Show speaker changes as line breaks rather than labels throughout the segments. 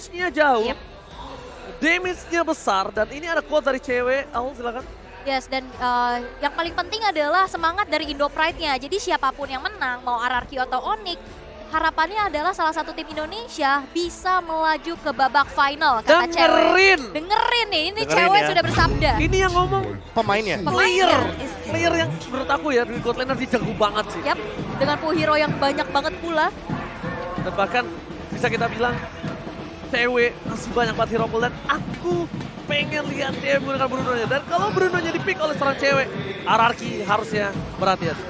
range-nya jauh,
Yep.
damage-nya besar, dan ini ada quote dari cewek. Aul silakan.
Yes, dan yang paling penting adalah semangat dari Indo Pride-nya. Jadi siapapun yang menang, mau RRQ atau Onyx, harapannya adalah salah satu tim Indonesia bisa melaju ke babak final, kata
Dengerin.
cewek. Dengerin nih, ini
Dengerin
cewek
ya.
sudah bersabda.
Ini yang ngomong
Pemainnya.
player yang menurut aku ya, di God Laner dia jago banget sih.
Yap, dengan full hero yang banyak banget pula.
Dan bahkan bisa kita bilang cewek masih banyak banget hero pool, dan aku pengen lihat dia menggunakan Bruno-nya. Dan kalau Bruno-nya di-pick oleh seorang cewek, RRQ harusnya berhati-hati.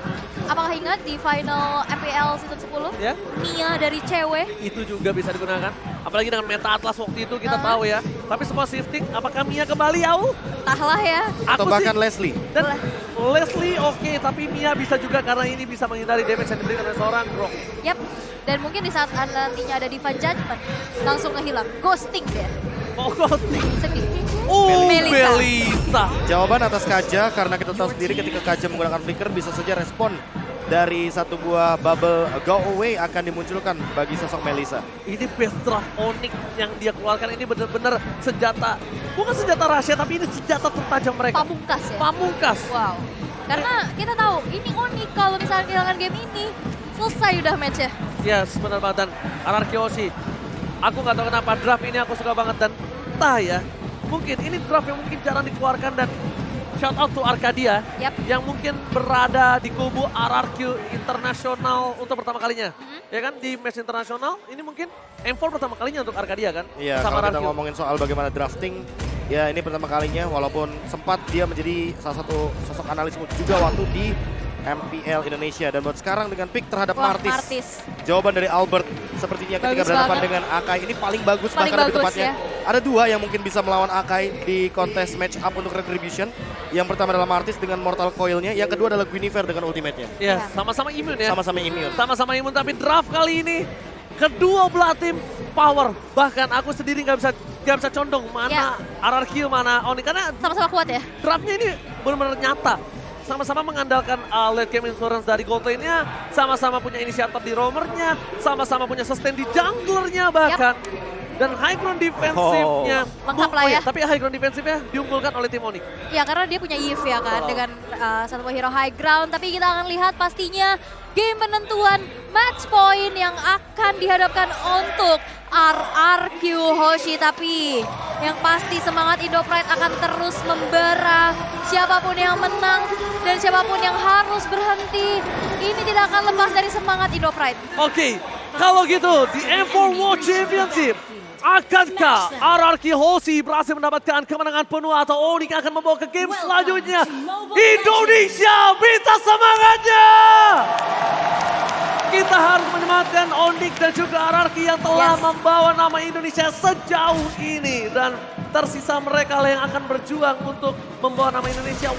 Apakah ingat di final MPL season 10?
Ya,
Mia dari cewek.
itu juga bisa digunakan. Apalagi dengan meta Atlas waktu itu kita tahu ya. Tapi semua shifting, apakah Mia kembali Au?
Entahlah ya.
Atau
Aku
bahkan
sih,
Leslie.
dan Leslie oke, tapi Mia bisa juga karena ini bisa menghindari damage yang diberikan oleh seorang Grok.
Yap. Dan mungkin di saat nantinya ada Divine Judgment, langsung ngehilang. Ghosting deh.
Oh, ghosting.
Sedih.
Melisa.
Melisa.
Jawaban atas Kaja, karena kita tahu sendiri ketika Kaja menggunakan flicker bisa saja respon dari satu buah bubble go away akan dimunculkan bagi sosok Melisa.
Ini best draft Onyx yang dia keluarkan, ini benar-benar senjata, bukan senjata rahasia, tapi ini senjata tertajam mereka.
Pamungkas ya.
Pamungkas.
Wow. Karena kita tahu ini Onyx kalau misalnya kehilangan game ini selesai udah match-nya.
Yes, benar banget. Dan RRQ Oshi, aku nggak tahu kenapa draft ini aku suka banget, dan entah ya, mungkin ini draft yang mungkin jarang dikeluarkan, dan shout out to Arcadia
Yap.
yang mungkin berada di kubu RRQ internasional untuk pertama kalinya. Ya kan, di match internasional ini mungkin M4 pertama kalinya untuk Arcadia kan?
Iya,
sama
kalau kita
RRQ.
ngomongin soal bagaimana drafting, ya ini pertama kalinya walaupun sempat dia menjadi salah satu sosok analis juga waktu di MPL Indonesia. Dan buat sekarang dengan pick terhadap
Wah,
Martis.
Martis.
Jawaban dari Albert sepertinya ketika
Bagus
berhadapan
banget.
dengan Akai ini paling bagus,
Paling
bahkan lebih
bagus,
tepatnya.
ya.
Ada dua yang mungkin bisa melawan Akai di kontes match up untuk Retribution. Yang pertama adalah Martis dengan Mortal Coil-nya, yang kedua adalah Guinevere dengan ultimate-nya.
Ya, sama-sama imun ya.
Sama-sama immune.
Sama-sama imun, tapi draft kali ini kedua belah tim power. Bahkan aku sendiri nggak bisa condong mana
Ya.
RRQ, mana Onyx, karena
Sama-sama kuat ya.
draftnya ini benar-benar nyata. Sama-sama mengandalkan late game insurance dari gold lane-nya, sama-sama punya inisiator di roamernya, sama-sama punya sustain di junglernya bahkan. Dan high ground defensifnya.
Lengkap lah ya.
Tapi high ground defensifnya diunggulkan oleh tim Onyx.
Ya karena dia punya Eve ya kan dengan satu hero high ground. Tapi kita akan lihat pastinya game penentuan match point yang akan dihadapkan untuk RRQ Hoshi. Tapi yang pasti semangat Indo Pride akan terus membara. Siapapun yang menang dan siapapun yang harus berhenti, ini tidak akan lepas dari semangat Indo Pride.
Oke, kalau gitu di M4 World Championship, akankah RRQ Hoshi berhasil mendapatkan kemenangan penuh atau Onyx akan membawa ke game selanjutnya? Indonesia, minta semangatnya! Kita harus menyematkan Onyx dan juga RRQ yang telah membawa nama Indonesia sejauh ini. Dan tersisa mereka lah yang akan berjuang untuk membawa nama Indonesia.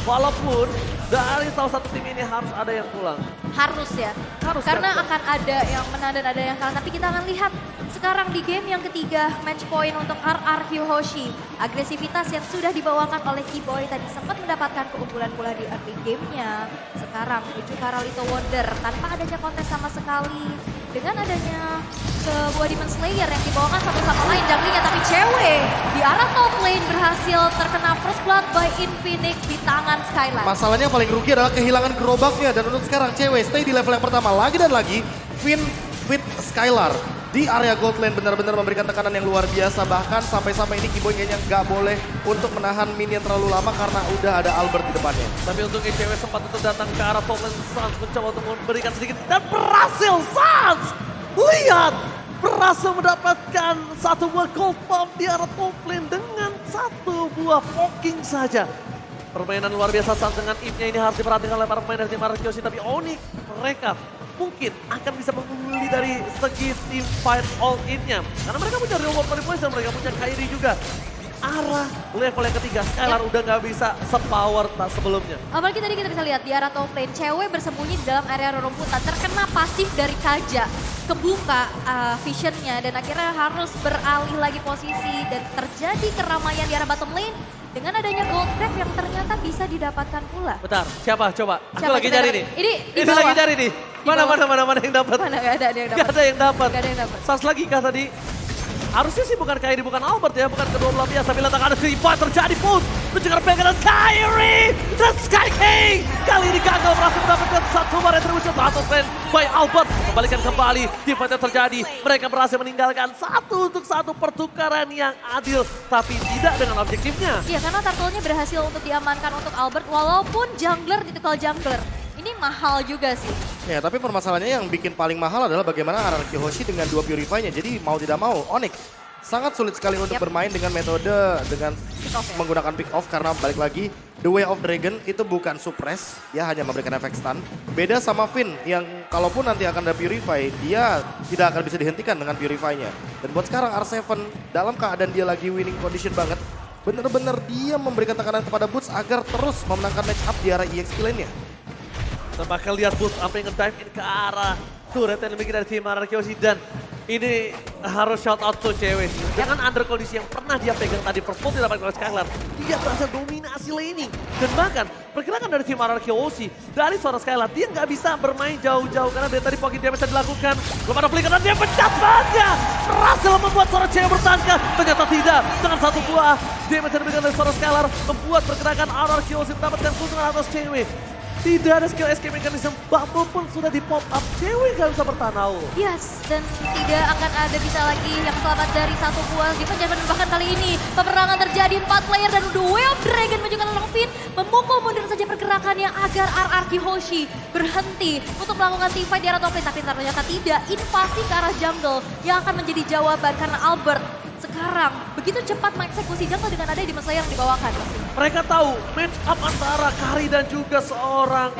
Walaupun dari salah satu tim ini harus ada yang pulang.
Harus ya.
Harus,
Karena
kan?
akan ada yang menang dan ada yang kalah. Tapi kita akan lihat sekarang di game yang ketiga match point untuk RRQ Hoshi. Agresivitas yang sudah dibawakan oleh Keyboy tadi sempat mendapatkan keunggulan pula di early game-nya. Sekarang menuju Carolito Wonder tanpa adanya kontes sama sekali. Dengan adanya sebuah Demon Slayer yang dibawakan satu sama lain junglingnya. Tapi cewek di arah top lane berhasil terkena first blood by Infinix di tangan Skylar.
Masalahnya paling rugi adalah kehilangan gerobaknya, dan untuk sekarang cewek stay di level yang pertama lagi dan lagi. Finn with Skylar di area gold lane benar-benar memberikan tekanan yang luar biasa. Bahkan sampai-sampai ini Keyboy kayaknya nggak boleh untuk menahan minion terlalu lama karena udah ada Albert di depannya.
Tapi untungnya cewek sempat untuk datang ke arah top lane. Sans mencoba untuk memberikan sedikit dan berhasil. Sans! Lihat! Berhasil mendapatkan satu buah gold pump di arah top lane dengan satu buah poking saja. Permainan luar biasa Sans dengan ipnya ini harus diperhatikan oleh para pemain dari tim RRQ Hoshi. Tapi Onyx mereka mungkin akan bisa mengungguli dari segi tim fight all in-nya. Karena mereka punya reward manipulation, mereka punya Kairi juga. Di arah level yang ketiga, Skylar udah nggak bisa sepower tak sebelumnya.
Apalagi tadi kita bisa lihat di arah top lane, cewek bersembunyi di dalam area rerumputan, terkena pasif dari Kaja, kebuka visionnya dan akhirnya harus beralih lagi posisi dan terjadi keramaian di arah bottom lane dengan adanya gold trap yang ternyata bisa didapatkan pula.
Bentar, siapa? Coba. Aku
Siapa
lagi
kita
cari
dapat?
nih.
Ini di
lagi
bawah.
cari nih. Mana
bawah.
yang dapat?
Mana gak ada yang
Gak
dapat.
ada yang dapat.
Gak ada yang dapat.
Sans lagi kah tadi? Harusnya sih bukan Kairi, bukan Albert ya, bukan kedua belah biasa. Bila tak ada tiba terjadi pun. Menjegar pegangan Kairi dan Sky King. Kali ini gagal berhasil mendapatkan satu retribution atau plan by Albert. Kembalikan kembali, fight yang terjadi. Mereka berhasil meninggalkan 1-1 pertukaran yang adil. Tapi tidak dengan objektifnya.
Iya, karena turtle-nya berhasil untuk diamankan untuk Albert walaupun jungler ditipikal jungler. Ini mahal juga sih.
Ya, tapi permasalahannya yang bikin paling mahal adalah bagaimana RRQ Hoshi dengan dua Purify-nya. Jadi mau tidak mau, Onyx sangat sulit sekali untuk bermain dengan metode dengan menggunakan pick off karena balik lagi The Way of Dragon itu bukan suppress, ya hanya memberikan efek stun. Beda sama Finn yang kalaupun nanti akan ada Purify, dia tidak akan bisa dihentikan dengan Purify-nya. Dan buat sekarang R7 dalam keadaan dia lagi winning condition banget, bener-bener dia memberikan tekanan kepada Boots agar terus memenangkan match up di arah EXP lane-nya.
Kita bakal lihat Boots sampai nge-dive in ke arah turret yang dimiliki dari tim RRQ Hoshi. Dan ini harus shout out to cewek. Dengan under kondisi yang pernah dia pegang tadi first blood didapatkan oleh Skylar, dia berhasil dominasi laning. Dan bahkan pergerakan dari tim RRQ Hoshi dari suara Skylar, dia nggak bisa bermain jauh-jauh karena dari tadi pocket damage yang dilakukan. Belum ada flicker dan dia pecat banget. Berhasil membuat suara cewek bertangga. Ternyata tidak. Dengan satu buah damage yang diberikan dari suara Skylar membuat pergerakan RRQ Hoshi mendapatkan keuntungan atas cewek. Tidak ada skill escape mechanism, bubble pun sudah di pop up, cewek gak bisa bertahan.
Yes, dan tidak akan ada bisa lagi yang selamat dari satu buah defense. Dan bahkan kali ini peperangan terjadi 4 player dan The Way of Dragon menunjukkan Longpin memukul mundur saja pergerakannya agar RRQ Hoshi berhenti untuk melakukan team fight di arah top lane. Tapi ternyata tidak, invasi ke arah jungle yang akan menjadi jawaban karena Albert sekarang begitu cepat mengeksekusi jungle dengan ada Demon Slayer yang dibawakan.
Mereka tahu match up antara Kari dan juga seorang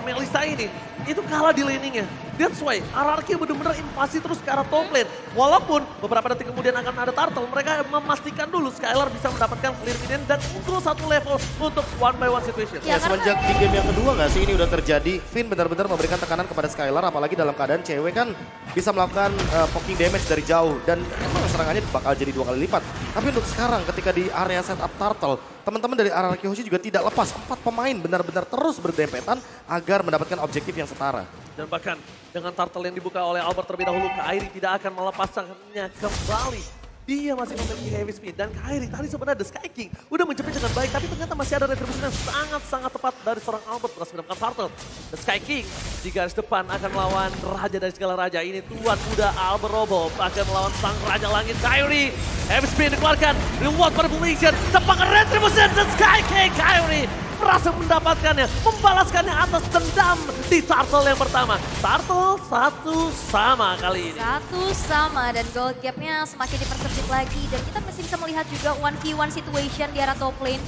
Melissa ini itu kalah di laningnya. That's why RRQ benar-benar invasi terus ke arah top lane. Walaupun beberapa detik kemudian akan ada turtle, mereka memastikan dulu Skylar bisa mendapatkan clear minion dan unggul satu level untuk one by one situation.
Ya, semenjak di game yang kedua nggak sih ini udah terjadi. Finn benar-benar memberikan tekanan kepada Skylar, apalagi dalam keadaan cewek kan bisa melakukan poking damage dari jauh. Dan emang serangannya bakal jadi 2 kali lipat. Tapi untuk sekarang ketika di area setup turtle, teman-teman dari RRQ Hoshi juga tidak lepas. 4 pemain benar-benar terus berdempetan agar mendapatkan objektif yang setara.
Dan bahkan dengan turtle yang dibuka oleh Albert terlebih dahulu, Kairi tidak akan melepaskannya kembali. Dia masih memiliki heavy speed dan Kairi tadi sebenarnya The Sky King udah menjepit dengan baik, tapi ternyata masih ada retribusi yang sangat-sangat tepat dari seorang Albert berhasil mendapatkan turtle. The Sky King di garis depan akan melawan raja dari segala raja. Ini tuan muda Albert Robo akan melawan sang raja langit Kairi. Heavy speed dikeluarkan, reward manipulation, tepakan retribusi The Sky King. Kairi berhasil mendapatkannya, membalaskannya atas dendam di turtle yang pertama. Turtle 1-1 kali ini.
1-1 dan gold gapnya semakin dipersempit lagi. Dan kita masih bisa melihat juga 1v1 situation di arah top lane.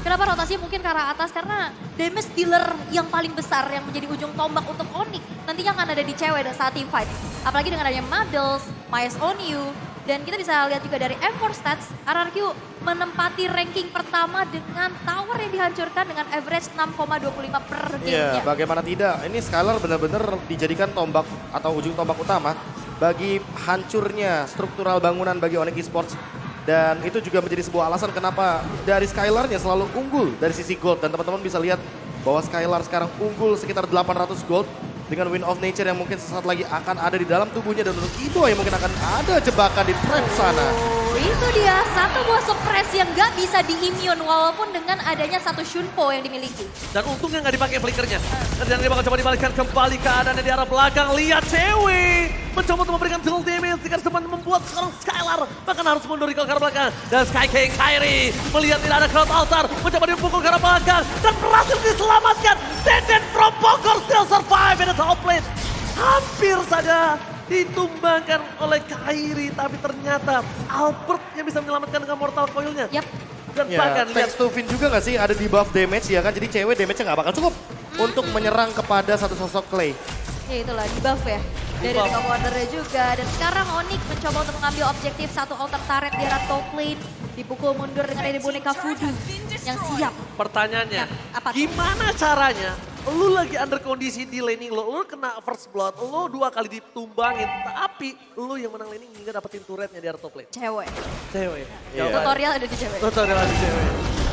Kenapa rotasinya mungkin ke arah atas? Karena damage dealer yang paling besar yang menjadi ujung tombak untuk Onyx nantinya akan ada di cewek dan saat team fight. Apalagi dengan adanya Muddles, Myers on You. Dan kita bisa lihat juga dari M4 Stats, RRQ menempati ranking pertama dengan tower yang dihancurkan dengan average 6,25 per game-nya.
Iya, bagaimana tidak. Ini Skylar benar-benar dijadikan tombak atau ujung tombak utama bagi hancurnya struktural bangunan bagi Onyx Esports. Dan itu juga menjadi sebuah alasan kenapa dari Skylarnya selalu unggul dari sisi gold. Dan teman-teman bisa lihat bahwa Skylar sekarang unggul sekitar 800 gold. Dengan Wind of Nature yang mungkin sesaat lagi akan ada di dalam tubuhnya. Dan untuk itu yang mungkin akan ada jebakan di trap sana.
Oh, itu dia satu buah suppress yang gak bisa di-immune walaupun dengan adanya satu Shunpo yang dimiliki.
Dan untungnya nggak dipakai flickernya. Dan dia bakal coba dibalikan kembali keadaannya di arah belakang. Lihat cewek mencoba untuk memberikan dual damage jika sempat membuat seorang Skylar bahkan harus mundur ke arah belakang. Dan Sky King Kairi melihat tidak ada crowd altar, mencoba dipukul ke arah belakang dan berhasil diselamatkan. Deden from Bogor still survive in the top lane. Hampir saja ditumbangkan oleh Kairi, tapi ternyata Albert yang bisa menyelamatkan dengan mortal coil-nya.
Yap.
Dan
Ya,
bahkan lihat
thanks to Finn juga gak sih ada di buff damage ya kan. Jadi cewek damage-nya gak bakal cukup untuk menyerang kepada satu sosok Clay.
Ya itulah di buff ya. Dari
Di buff.
Ring of Wonder-nya juga. Dan sekarang Onyx mencoba untuk mengambil objektif satu outer turret di arah top lane. Dipukul mundur dengan dari boneka voodoo yang siap.
pertanyaannya,
Ya, apa tuh?
gimana caranya lu lagi under kondisi di laning lu kena first blood, lu 2 kali ditumbangin, tapi lu yang menang laning hingga dapetin turretnya di arah top lane.
Cewek.
Cewek.
Iya.
Jawaban.
Tutorial ada di cewek.
Tutorial di cewek.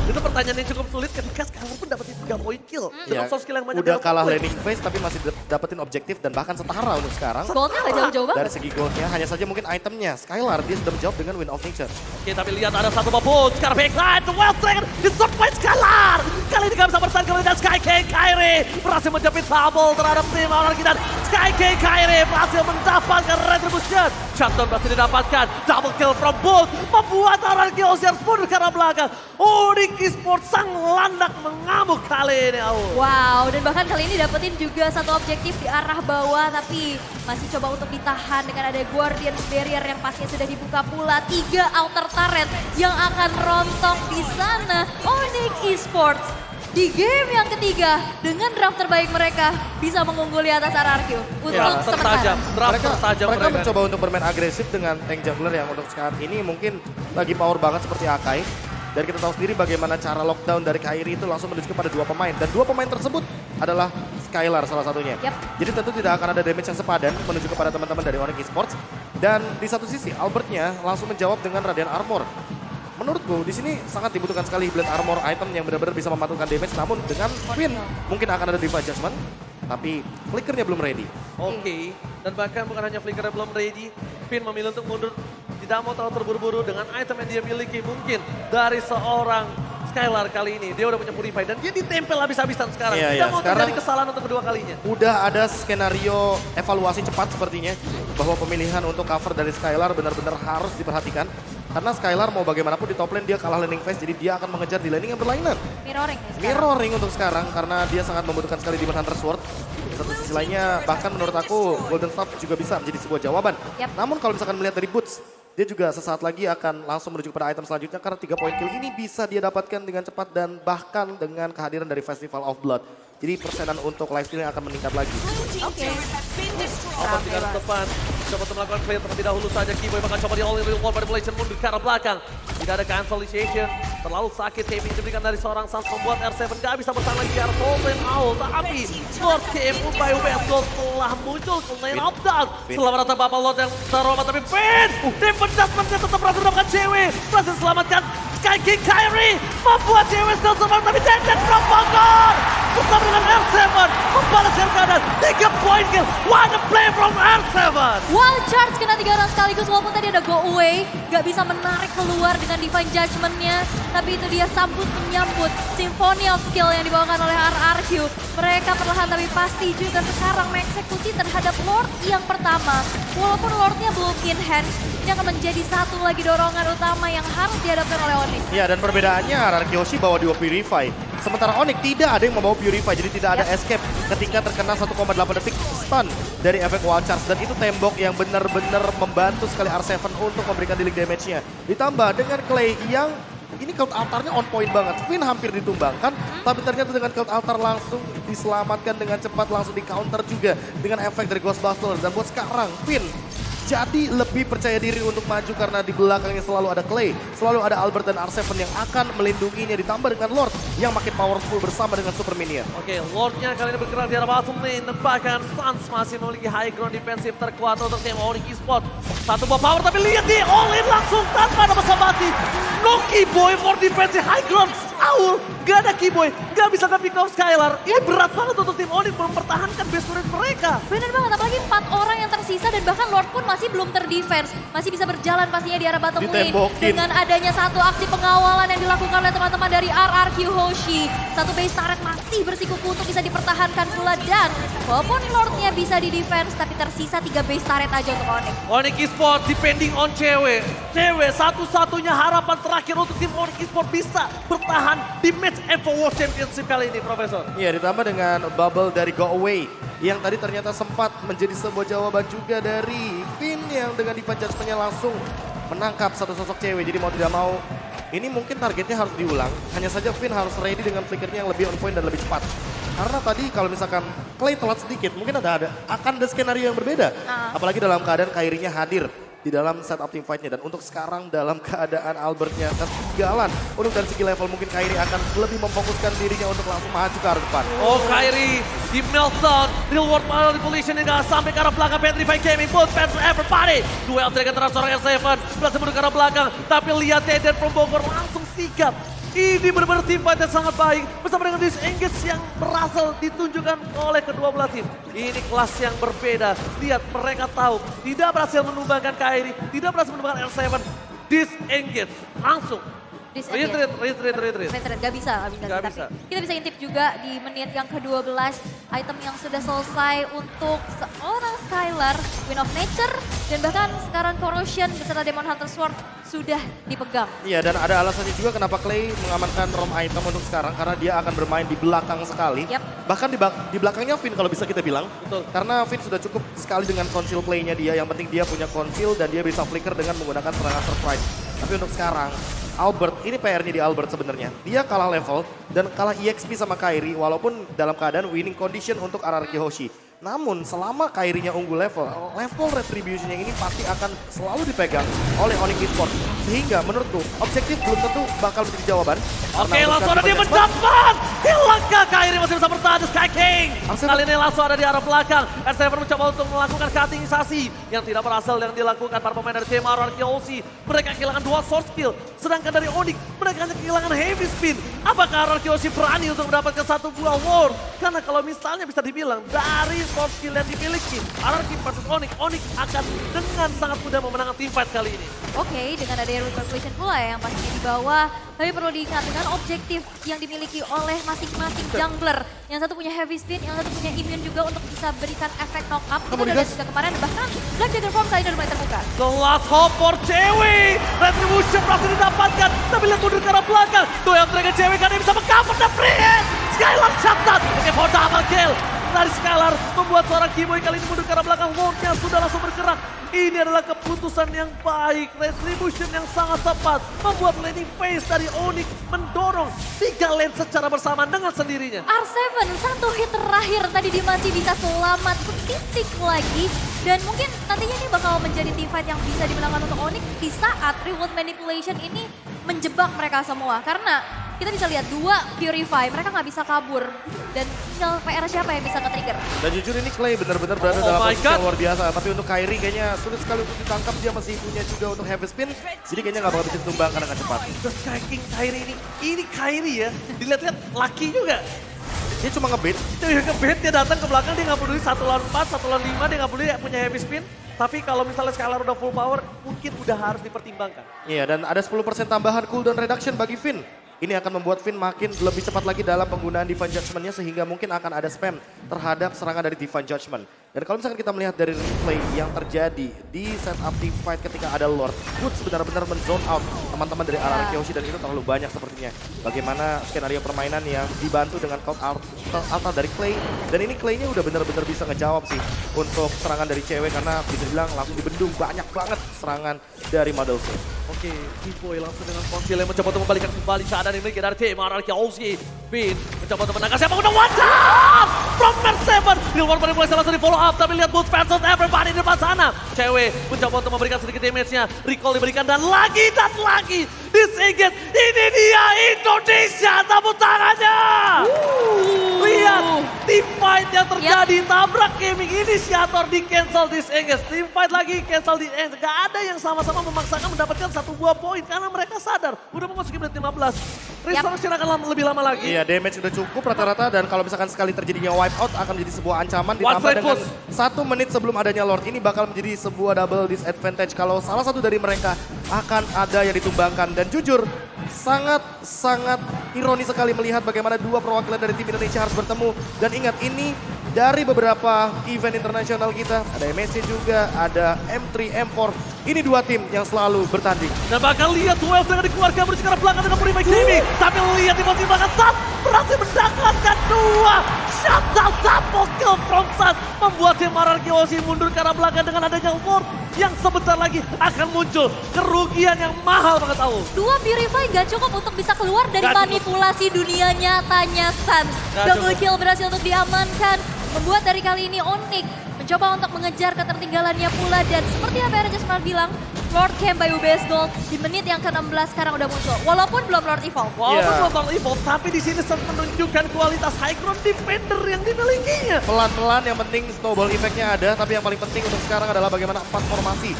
Itu pertanyaan yang cukup sulit ketika Skylar pun dapetin 3 poin kill. Dengan
Ya,
soft skill yang banyak.
udah
dalam
kalah
poin.
laning phase tapi masih dapetin objektif dan bahkan setara untuk sekarang.
Goldnya gak jauh-jauh
Dari
banget.
segi goldnya, hanya saja mungkin itemnya. Skylar, dia sudah menjawab dengan Win of Nature.
Oke, tapi lihat ada satu babut. Sekarang backline, The Wild Dragon di surprise Skylar. Kali ini gak bisa bertahan kembali dan Sky King Kairi berhasil menjepit Sable terhadap tim orang kita. Sky King Kairi berhasil mendapatkan retribution. Shutdown berhasil didapatkan. Double kill from Bolt. Membuat orang Kiosir mundur ke arah belakang. Onyx Esports sang landak mengamuk kali ini.
Wow, dan bahkan kali ini dapetin juga satu objektif di arah bawah, tapi masih coba untuk ditahan dengan ada Guardian Barrier yang pastinya sudah dibuka pula. 3 outer turret yang akan rontok di sana. Onyx Esports di game yang ketiga dengan draft terbaik mereka bisa mengungguli atas RRQ untuk
Ya, tertajam.
sementara.
Draft tertajam
mereka
mereka.
mencoba untuk bermain agresif dengan tank jungler yang untuk saat ini mungkin lagi power banget seperti Akai. Dan kita tahu sendiri bagaimana cara lockdown dari Kairi itu langsung menuju kepada 2 pemain. Dan 2 pemain tersebut adalah Skylar salah satunya.
Yap.
Jadi tentu tidak akan ada damage yang sepadan menuju kepada teman-teman dari Onyx Esports. Dan di satu sisi Albertnya langsung menjawab dengan Radiant Armor. Menurutku di sini sangat dibutuhkan sekali blade armor item yang benar-benar bisa memantulkan damage. Namun dengan Queen mungkin akan ada Divine Judgment. Tapi flickernya belum ready.
Oke, dan bahkan bukan hanya Flicker belum ready, Finn memilih untuk mundur, tidak mau terlalu terburu-buru dengan item yang dia miliki. Mungkin dari seorang Skylar kali ini, dia udah punya Purify dan dia ditempel habis-habisan sekarang.
Iya,
Tidak
iya,
mau
sekarang-
terjadi kesalahan untuk kedua kalinya.
Udah ada skenario evaluasi cepat sepertinya bahwa pemilihan untuk cover dari Skylar benar-benar harus diperhatikan. Karena Skylar mau bagaimanapun di top lane dia kalah laning phase, jadi dia akan mengejar di laning yang berlainan.
Mirroring ya sekarang.
Mirroring untuk sekarang karena dia sangat membutuhkan sekali Demon Hunter Sword. Di satu sisi lainnya bahkan menurut aku Golden Staff juga bisa menjadi sebuah jawaban.
Yap.
Namun kalau misalkan melihat dari Boots, dia juga sesaat lagi akan langsung menuju kepada item selanjutnya karena 3 poin kill ini bisa dia dapatkan dengan cepat dan bahkan dengan kehadiran dari Festival of Blood. Jadi persenan untuk lifesteal akan meningkat lagi.
Oke.
Apa di garis depan, coba untuk melakukan clear terlebih dahulu saja. Kiboy bahkan coba di all in real world manipulation mundur ke arah belakang. Tidak ada cancellation, terlalu sakit timing diberikan dari seorang Sans membuat R7 gak bisa bertahan lagi di arah Golden Owl. Tapi Lord KM by West Gold telah muncul ke lane of down. Selamat datang Bapak Lord yang terhormat tapi Finn! Defense Judgment-nya tetap berhasil mendapatkan cewek. Berhasil selamatkan Sky King Kairi. Membuat cewek still survive tapi Dead from Bogor. Bersama dengan R7 membalaskan keadaan 3 point kill. What a play from R7!
Wild Charge kena 3 orang sekaligus walaupun tadi ada go away. Gak bisa menarik keluar dengan Divine Judgment-nya. Tapi itu dia sambut menyambut Symphony of Skill yang dibawakan oleh RRQ. Mereka perlahan tapi pasti juga sekarang mengeksekusi terhadap Lord yang pertama. Walaupun Lordnya belum in hand, ini akan menjadi satu lagi dorongan utama yang harus dihadapkan oleh Onyx.
Ya dan perbedaannya RRQ Hoshi bawa 2 Purify. Sementara Onyx tidak ada yang membawa Purify, jadi tidak ada escape ketika terkena 1,8 detik stun dari efek Wild Charge. Dan itu tembok yang benar-benar membantu sekali R7 untuk memberikan dealing damage-nya. Ditambah dengan Clay yang ini Cloud Altar-nya on point banget. Finn hampir ditumbangkan, tapi ternyata dengan Cloud Altar langsung diselamatkan dengan cepat, langsung di counter juga dengan efek dari Ghostbuster. Dan buat sekarang Finn jadi lebih percaya diri untuk maju karena di belakangnya selalu ada Clay, selalu ada Albert dan R7 yang akan melindunginya, ditambah dengan Lord yang makin powerful bersama dengan Super Minion.
Oke, Lordnya kali ini bergerak di arah bottom lane dan bahkan Suns masih memiliki high ground defensif terkuat untuk tim Onyx Esports. Satu buah power tapi lihat di all in langsung tanpa ada masa mati. No Kiboy for defensive high ground. Aul, gak ada Kiboy, gak bisa nge-pick off Skylar. Ini berat banget untuk tim Onyx mempertahankan base turret mereka.
Bener banget, apalagi 4 orang yang tersisa dan bahkan Lord pun masih belum terdefense. Masih bisa berjalan pastinya di arah bottom lane.
Ditembokin.
Dengan adanya satu aksi pengawalan yang dilakukan oleh teman-teman dari RRQ Hoshi. Satu base turret masih bersikuku untuk bisa dipertahankan pula. Dan walaupun Lordnya bisa di defense, tapi tersisa 3 base turret aja untuk Onyx.
Onyx Esports depending on cewek. Cewek satu-satunya harapan terakhir untuk tim Onyx Esports bisa bertahan di match Evo World Championship kali ini, Profesor.
Iya, ditambah dengan bubble dari Go Away yang tadi ternyata sempat menjadi sebuah jawaban juga dari Finn yang dengan Divine Judgment-nya langsung menangkap satu sosok cewek. Jadi mau tidak mau ini mungkin targetnya harus diulang. Hanya saja Finn harus ready dengan flickernya yang lebih on point dan lebih cepat. Karena tadi kalau misalkan Clay telat sedikit mungkin akan ada skenario yang berbeda. Apalagi dalam keadaan Kairinya hadir di dalam setup team fight-nya. Dan untuk sekarang dalam keadaan Albertnya ketinggalan. Untuk dari segi level mungkin Kairi akan lebih memfokuskan dirinya untuk langsung maju ke arah depan.
Oh, Kairi di meltdown, real world manipulation hingga sampai ke arah belakang. Petrify Gaming, both fans everybody. Duel terhadap terhadap seorang R7, berhasil menuju ke arah belakang. Tapi lihat Deden from Bogor langsung sigap. Ini benar-benar tim fight yang sangat baik bersama dengan disengage yang berhasil ditunjukkan oleh kedua belah tim. Ini kelas yang berbeda. Lihat, mereka tahu tidak berhasil menumbangkan Kairi, tidak berhasil menumbangkan R7. Disengage langsung. Retreat.
Retreat, gak bisa.
Gak bisa.
Tapi kita bisa intip juga di menit yang ke-12, item yang sudah selesai untuk seorang Skylar, Wind of Nature, dan bahkan sekarang Corrosion beserta Demon Hunter Sword sudah dipegang.
Iya, dan ada alasannya juga kenapa Clay mengamankan ROM item untuk sekarang, karena dia akan bermain di belakang sekali. Bahkan di belakangnya Finn kalau bisa kita bilang.
Betul.
Karena Finn sudah cukup sekali dengan conceal play-nya dia, yang penting dia punya conceal dan dia bisa flicker dengan menggunakan serangan surprise. Tapi untuk sekarang, Albert, ini PR-nya di Albert sebenarnya. Dia kalah level dan kalah EXP sama Kairi walaupun dalam keadaan winning condition untuk RRQ Hoshi. Namun selama Kairinya unggul level retribution-nya ini pasti akan selalu dipegang oleh Onyx Esports. Sehingga menurutku objektif belum tentu bakal menjadi jawaban.
Oke, langsung ada dia mendapat. Hilangkah Kairi masih bisa bertahan di Sky King. Kali ini langsung ada di arah belakang. R7 mencoba untuk melakukan cuttingisasi yang tidak berhasil yang dilakukan para pemain dari tim RRQ Hoshi. Mereka kehilangan 2 sword skill. Sedangkan dari Onyx mereka hanya kehilangan heavy spin. Apakah RRQ Hoshi berani untuk mendapatkan 1 buah ward? Karena kalau misalnya bisa dibilang dari sword skill yang dimiliki RRQ versus Onyx, Onyx akan dengan sangat mudah memenangkan team fight kali ini.
Oke, dengan adanya Repercussion pula yang pastinya di bawah. Tapi perlu diingat dengan objektif yang dimiliki oleh masing-masing jungler. Yang satu punya heavy spin, yang satu punya immune juga untuk bisa berikan efek knock up. Kita udah lihat juga kemarin, bahkan Black Dagger Form kali ini udah mulai terbuka.
The last hope for cewek. Retribution berhasil didapatkan. Tapi lihat mundur ke arah belakang. Doyan Dragon cewek kan dia bisa meng-cover the free hit. Skylar catat. Oke, for double kill. Dari Skylar membuat seorang Keyboy kali ini mundur ke arah belakang. Wardnya sudah langsung bergerak. Ini adalah keputusan yang baik. Retribution yang sangat tepat. Membuat laning phase dari Onyx mendorong 3 lane secara bersamaan dengan sendirinya.
R7 satu hit terakhir tadi dia masih bisa selamat setitik lagi. Dan mungkin nantinya ini bakal menjadi team fight yang bisa dimenangkan untuk Onyx di saat reward manipulation ini menjebak mereka semua. Karena kita bisa lihat 2 Purify, mereka nggak bisa kabur. Dan tinggal PR siapa yang bisa nge-trigger.
Dan jujur ini Clay benar-benar berada dalam posisi yang luar biasa. Tapi untuk Kairi kayaknya sulit sekali untuk ditangkap. Dia masih punya juga untuk heavy spin. Jadi kayaknya nggak bakal bisa ditumbangkan dengan cepat.
The Sky King Kairi ini Kairi ya. Dilihat-lihat laki juga.
Dia cuma ngebait.
Dia ngebait, dia datang ke belakang, dia nggak peduli 1 lawan 4, 1 lawan 5, dia nggak peduli punya heavy spin. Tapi kalau misalnya Skylar udah full power, mungkin udah harus dipertimbangkan.
Iya, dan ada 10% tambahan cooldown reduction bagi Finn. Ini akan membuat Finn makin lebih cepat lagi dalam penggunaan Divine Judgment-nya sehingga mungkin akan ada spam terhadap serangan dari Divine Judgment. Dan kalau misalkan kita melihat dari replay yang terjadi di setup team fight ketika ada Lord, Woods benar-benar men-zone out teman-teman dari RRQ Hoshi dan itu terlalu banyak sepertinya. Bagaimana skenario permainan yang dibantu dengan count alta dari Clay. Dan ini Clay-nya udah benar-benar bisa ngejawab sih untuk serangan dari cewek karena bisa dibilang langsung dibendung banyak banget serangan dari Model C.
Oke, Keyboy langsung dengan konsil yang mencoba untuk membalikan kembali keadaan ini dari tim RRQ Hoshi. Finn mencoba untuk menangkap siapa udah one shot from R7. Real mulai langsung di follow up tapi lihat Boots fans everybody di depan sana. Cewek mencoba untuk memberikan sedikit damage-nya. Recall diberikan dan lagi disengage. Ini dia Indonesia, tepuk tangannya. Lihat team fight yang terjadi, tabrak gaming inisiator di cancel disengage. Team fight lagi cancel disengage. Gak ada yang sama-sama memaksakan mendapatkan 1 buah poin karena mereka sadar udah memasuki menit 15. Restoration akan lebih lama lagi.
Iya, damage udah cukup rata-rata dan kalau misalkan sekali terjadinya wipe out akan menjadi sebuah ancaman ditambah dengan 1 menit sebelum adanya Lord. Ini bakal menjadi sebuah double disadvantage kalau salah satu dari mereka akan ada yang ditumbangkan. Dan jujur, sangat ironis sekali melihat bagaimana 2 perwakilan dari tim Indonesia harus bertemu. Dan ingat, ini dari beberapa event internasional kita, ada MSC juga, ada M3, M4. Ini 2 tim yang selalu bertanding.
Dan bakal lihat 12 dengan dikeluarkan bersekarang belakang dengan Purify Gaming. Tapi lihat di posisi belakang Sat berhasil mendapatkan 2 shutdown double kill from Sat. Membuat tim RRQ Hoshi mundur ke arah belakang dengan adanya Ward yang sebentar lagi akan muncul. Kerugian yang mahal banget tahu.
2 Purify gak cukup untuk bisa keluar dari manipulasi dunia nyatanya Sans. Double kill berhasil untuk diamankan. Membuat dari kali ini Onyx mencoba untuk mengejar ketertinggalannya pula. Dan seperti apa yang Raja bilang, Lord Camp by UBS Gold di menit yang ke-16 sekarang udah muncul. Walaupun belum Lord Evolve.
Walaupun belum Lord Evolve, tapi di sini sedang menunjukkan kualitas high ground defender yang dimilikinya.
Pelan-pelan yang penting snowball effect-nya ada, tapi yang paling penting untuk sekarang adalah bagaimana 4 formasi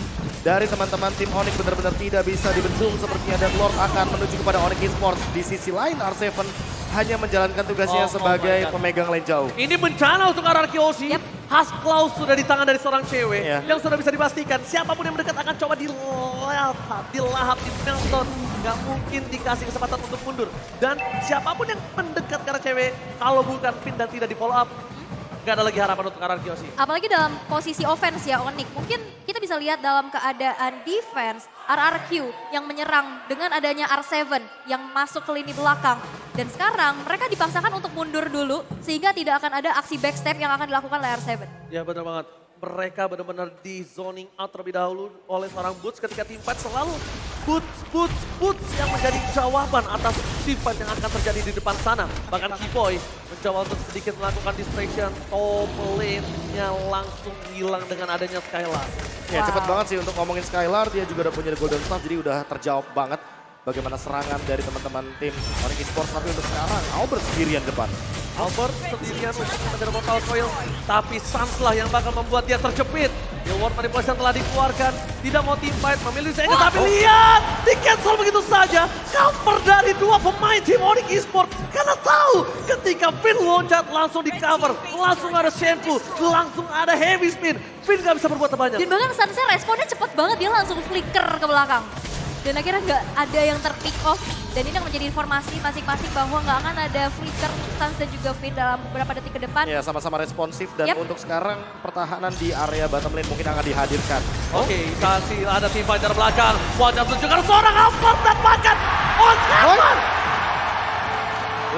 dari teman-teman tim Onyx benar-benar tidak bisa dibendung sepertinya, dan Lord akan menuju kepada Onyx Esports. Di sisi lain R7 hanya menjalankan tugasnya sebagai pemegang lane jauh.
Ini bencana untuk RRQ Hoshi.
Yep.
Hasklaus sudah di tangan dari seorang cewek
Iya.
yang sudah bisa dipastikan siapapun yang mendekat akan coba dilahap, di meltdown. Gak mungkin dikasih kesempatan untuk mundur. Dan siapapun yang mendekat ke arah cewek, kalau bukan pin dan tidak di follow up, gak ada lagi harapan untuk RRQ Hoshi.
Apalagi dalam posisi offense ya Onyx. Mungkin kita bisa lihat dalam keadaan defense RRQ yang menyerang dengan adanya R7 yang masuk ke lini belakang. Dan sekarang mereka dipaksakan untuk mundur dulu sehingga tidak akan ada aksi backstep yang akan dilakukan oleh R7.
Ya benar banget. Mereka benar-benar di zoning out terlebih dahulu oleh seorang Boots ketika tim fight selalu Boots yang menjadi jawaban atas tim fight yang akan terjadi di depan sana. Bahkan Kiboy mencoba untuk sedikit melakukan distraction, top lane-nya langsung hilang dengan adanya Skylar.
Ya cepat banget sih untuk ngomongin Skylar, dia juga udah punya Golden Staff, jadi udah terjawab banget bagaimana serangan dari teman-teman tim Onyx Esports. Tapi untuk sekarang Albert sendirian depan.
Albert sendirian untuk mengejar Mortal Coil, tapi Sans lah yang bakal membuat dia terjepit. Reward manipulation telah dikeluarkan, tidak mau team fight, memilih Zengga, tapi lihat, di cancel begitu saja. Cover dari dua pemain tim Onyx Esports, karena tahu ketika Finn loncat langsung di cover, langsung ada Shenfu, langsung ada heavy spin. Finn gak bisa berbuat banyak.
Dan bahkan Sansnya responnya cepet banget, dia langsung flicker ke belakang. Dan akhirnya nggak ada yang ter-pick off. Dan ini yang menjadi informasi masing-masing bahwa nggak akan ada flicker Sans dan juga Finn dalam beberapa detik ke depan.
Ya sama-sama responsif, dan
Yep.
untuk sekarang pertahanan di area bottom lane mungkin akan dihadirkan.
Oke, kasih ada tim fighter belakang. Wajah tunjukkan seorang Albert dapatkan. What happened?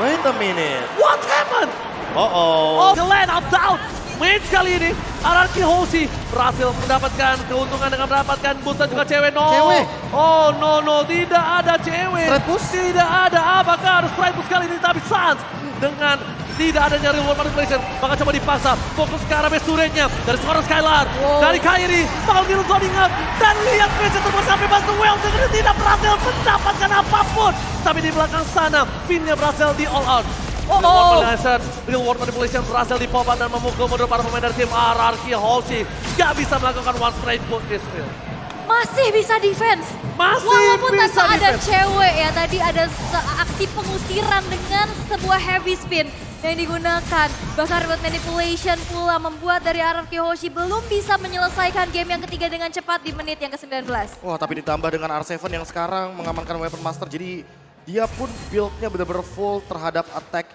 Wait a minute.
What happened?
Oh.
Oh, the land of down. Match kali ini, RRQ Hoshi berhasil mendapatkan keuntungan dengan mendapatkan boost dan juga cewek. No.
Cewek?
Oh, no, tidak ada cewek.
Straight push?
Tidak ada, apakah ada straight push kali ini, tapi Sans dengan tidak adanya reward manipulation, bakal coba dipaksa, fokus ke arah base turretnya dari seorang Skylar, dari Kairi, bakal di zoning up, dan lihat match terbuat sampai Buster Well, dengan tidak berhasil mendapatkan apapun. Tapi di belakang sana, Finn-nya berhasil di all out. Reward manipulation berhasil dipopan dan memukul mundur para pemain dari tim RRQ Hoshi. Gak bisa melakukan one straight push Israel.
Masih bisa defense.
Masih
Walaupun
bisa
tanpa ada
defense.
cewek ya, tadi ada aksi pengusiran dengan sebuah heavy spin yang digunakan. Bahkan reward manipulation pula membuat dari RRQ Hoshi belum bisa menyelesaikan game yang ketiga dengan cepat di menit yang ke-19.
Wah, tapi ditambah dengan R7 yang sekarang mengamankan Weapon Master, jadi dia pun build-nya benar-benar full terhadap attack.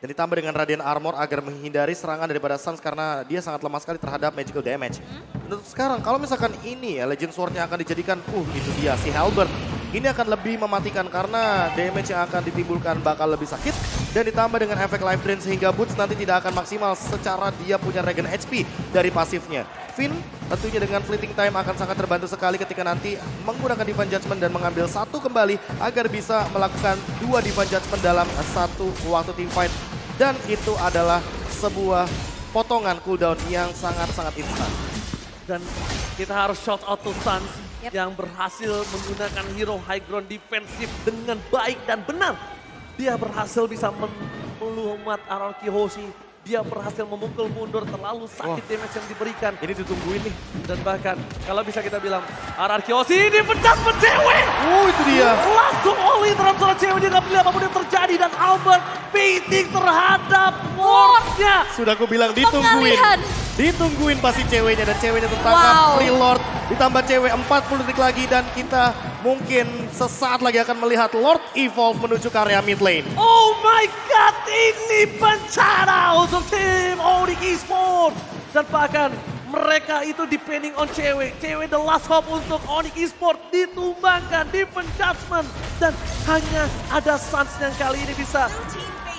Dan ditambah dengan Radiant Armor agar menghindari serangan daripada Sans karena dia sangat lemah sekali terhadap magical damage. Untuk sekarang kalau misalkan ini ya Legend Sword-nya akan dijadikan, itu dia si Halberd. Ini akan lebih mematikan karena damage yang akan ditimbulkan bakal lebih sakit. Dan ditambah dengan efek life drain sehingga Boots nanti tidak akan maksimal secara dia punya regen HP dari pasifnya. Finn tentunya dengan fleeting time akan sangat terbantu sekali ketika nanti menggunakan Divine Judgment dan mengambil satu kembali agar bisa melakukan 2 Divine Judgment dalam satu waktu team fight. Dan itu adalah sebuah potongan cooldown yang sangat-sangat instan.
Dan kita harus shout out to Sans
Yep.
yang berhasil menggunakan hero high ground defensif dengan baik dan benar. Dia berhasil bisa melumat RRQ Hoshi. Dia berhasil memukul mundur, terlalu sakit damage yang diberikan.
Ini ditungguin nih.
Dan bahkan kalau bisa kita bilang RRQ Hoshi ini pecat cewek.
Itu dia.
Langsung all in terhadap seorang cewek, dia gak pilih apapun yang terjadi. Dan Albert baiting terhadap Lord-nya.
Sudah aku bilang ditungguin.
Pengalihan.
Ditungguin pasti ceweknya, dan ceweknya tertangkap.
Wow.
Free Lord ditambah cewek 40 detik lagi, dan kita mungkin sesaat lagi akan melihat Lord evolve menuju ke area mid lane.
Oh my god, ini bencana untuk tim Onyx Esports. Dan bahkan mereka itu depending on cewek. Cewek the last hope untuk Onyx Esports ditumbangkan, Divine Judgment. Dan hanya ada Sans yang kali ini bisa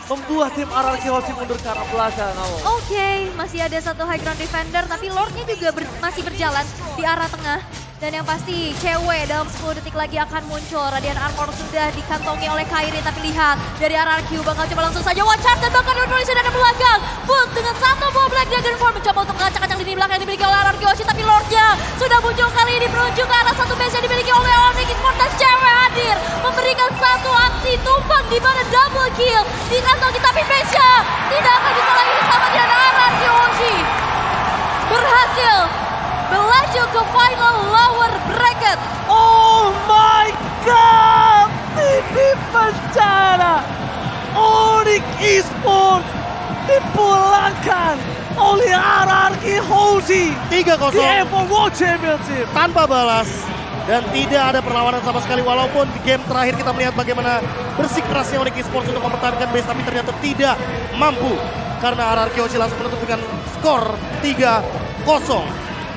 membuat tim RRQ Hoshi mundur ke arah belakang.
Oke, masih ada satu high ground defender, tapi Lord-nya juga masih berjalan di arah tengah. Dan yang pasti cewek dalam 10 detik lagi akan muncul. Radiant Armor sudah dikantongi oleh Kairi, tapi lihat dari RRQ bakal coba langsung saja one shot dan bahkan Revolution ada belakang. Boot dengan satu buah Black Dragon Form mencoba untuk mengacak-acak lini belakang yang dimiliki oleh RRQ Hoshi, tapi Lord-nya sudah muncul kali ini menuju ke arah satu base yang dimiliki oleh Onyx Esports, dan cewek hadir memberikan satu aksi tumbang di mana double kill dikantongi, tapi base-nya tidak akan bisa lagi bersama dengan RRQ Hoshi. Berhasil melaju ke final lower
Onyx Esports dipulangkan oleh RRQ Hoshi
3-0
di Evo World Championship.
tanpa balas. Dan tidak ada perlawanan sama sekali, walaupun di game terakhir kita melihat bagaimana bersikerasnya Onyx Esports untuk mempertahankan base, tapi ternyata tidak mampu. Karena RRQ Hoshi langsung menutup dengan skor 3-0.